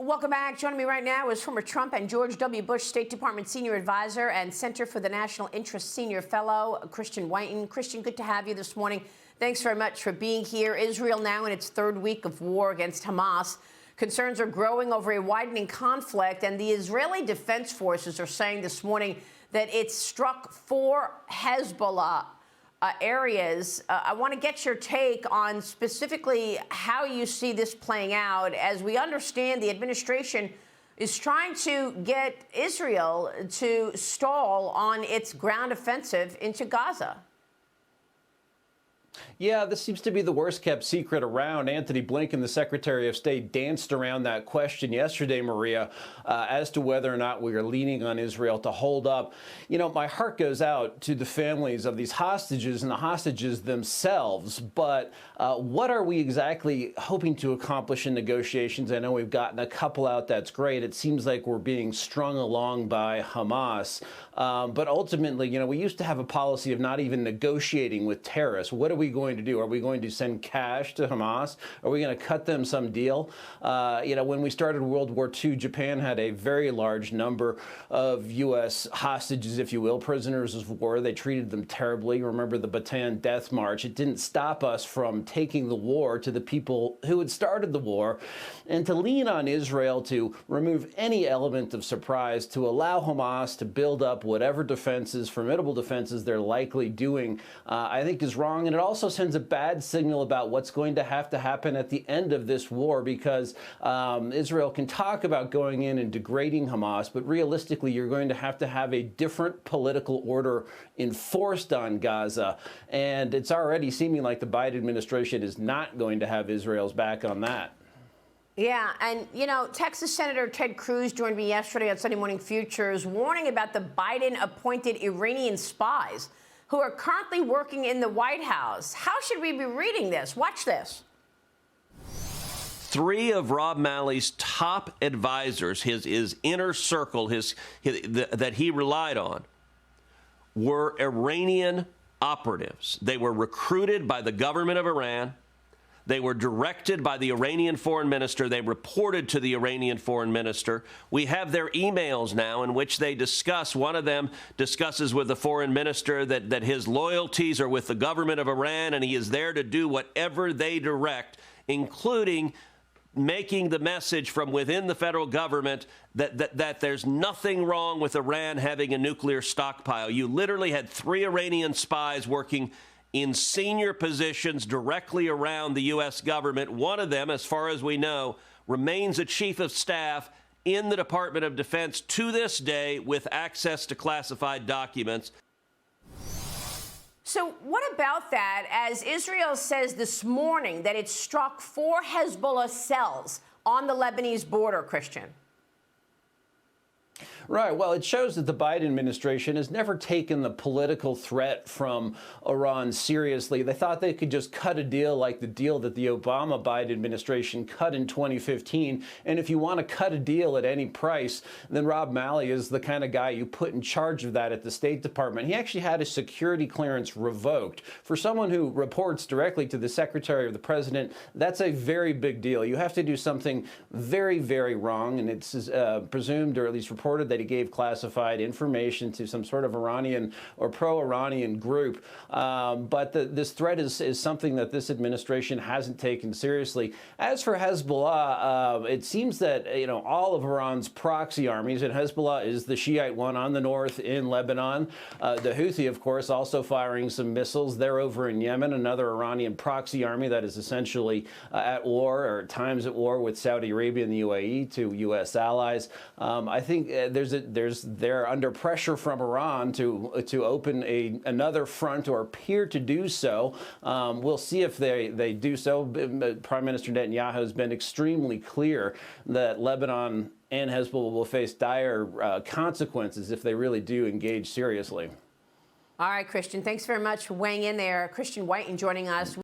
Welcome back. Joining me right now is former Trump and George W. Bush State Department Senior Advisor and Center for the National Interest Senior Fellow, Christian Whiton. Christian, good to have you this morning. Thanks very much for being here. Israel now in its third week of war against Hamas. Concerns are growing over a widening conflict, and the Israeli Defense Forces are saying this morning that it's struck 4 Hezbollah areas. I want to get your take on specifically how you see this playing out. As we understand, the administration is trying to get Israel to stall on its ground offensive into Gaza. Yeah, this seems to be the worst-kept secret around. Antony Blinken, the Secretary of State, danced around that question yesterday, Maria, as to whether or not we are leaning on Israel to hold up. You know, my heart goes out to the families of these hostages and the hostages themselves, but what are we exactly hoping to accomplish in negotiations? I know we've gotten a couple out. That's great. It seems like we're being strung along by Hamas. But ultimately, you know, we used to have a policy of not even negotiating with terrorists. What are we going to do? Are we going to send cash to Hamas? Are we going to cut them some deal? You know, when we started World War II, Japan had a very large number of U.S. hostages, if you will, prisoners of war. They treated them terribly. Remember the Bataan Death March. It didn't stop us from taking the war to the people who had started the war, and to lean on Israel to remove any element of surprise, to allow Hamas to build up whatever defenses, formidable defenses they're likely doing, I think is wrong. And it also sends a bad signal about what's going to happen at the end of this war, because Israel can talk about going in and degrading Hamas, but realistically, you're going to have a different political order enforced on Gaza. And it's already seeming like the Biden administration is not going to have Israel's back on that. Yeah, and, you know, Texas Senator Ted Cruz joined me yesterday on Sunday Morning Futures, warning about the Biden-appointed Iranian spies who are currently working in the White House. How should we be reading this? Watch this. 3 of Rob Malley's top advisors, his inner circle, that he relied on, were Iranian operatives. They were recruited by the government of Iran. They were directed by the Iranian foreign minister. They reported to the Iranian foreign minister. We have their emails now in which they discuss. One of them discusses with the foreign minister that his loyalties are with the government of Iran, and he is there to do whatever they direct, including making the message from within the federal government that there's nothing wrong with Iran having a nuclear stockpile. You literally had 3 Iranian spies working in senior positions directly around the U.S. government. One of them, as far as we know, remains a chief of staff in the Department of Defense to this day with access to classified documents. So what about that, as Israel says this morning that it struck 4 Hezbollah cells on the Lebanese border, Christian? Right. Well, it shows that the Biden administration has never taken the political threat from Iran seriously. They thought they could just cut a deal like the deal that the Obama-Biden administration cut in 2015. And if you want to cut a deal at any price, then Rob Malley is the kind of guy you put in charge of that at the State Department. He actually had his security clearance revoked. For someone who reports directly to the Secretary of the President, that's a very big deal. You have to do something very, very wrong, and it's presumed, or at least reported, that he gave classified information to some sort of Iranian or pro-Iranian group. But this threat is something that this administration hasn't taken seriously. As for Hezbollah, it seems that, you know, all of Iran's proxy armies, and Hezbollah is the Shiite one on the north in Lebanon. The Houthi, of course, also firing some missiles. They're over in Yemen, another Iranian proxy army that is essentially at war, or at times at war, with Saudi Arabia and the UAE, two U.S. allies. I think they're under pressure from Iran to open another front, or appear to do so. We'll see if they do so. Prime Minister Netanyahu has been extremely clear that Lebanon and Hezbollah will face dire consequences if they really do engage seriously. All right, Christian, thanks very much for weighing in there. Christian Whiton joining us.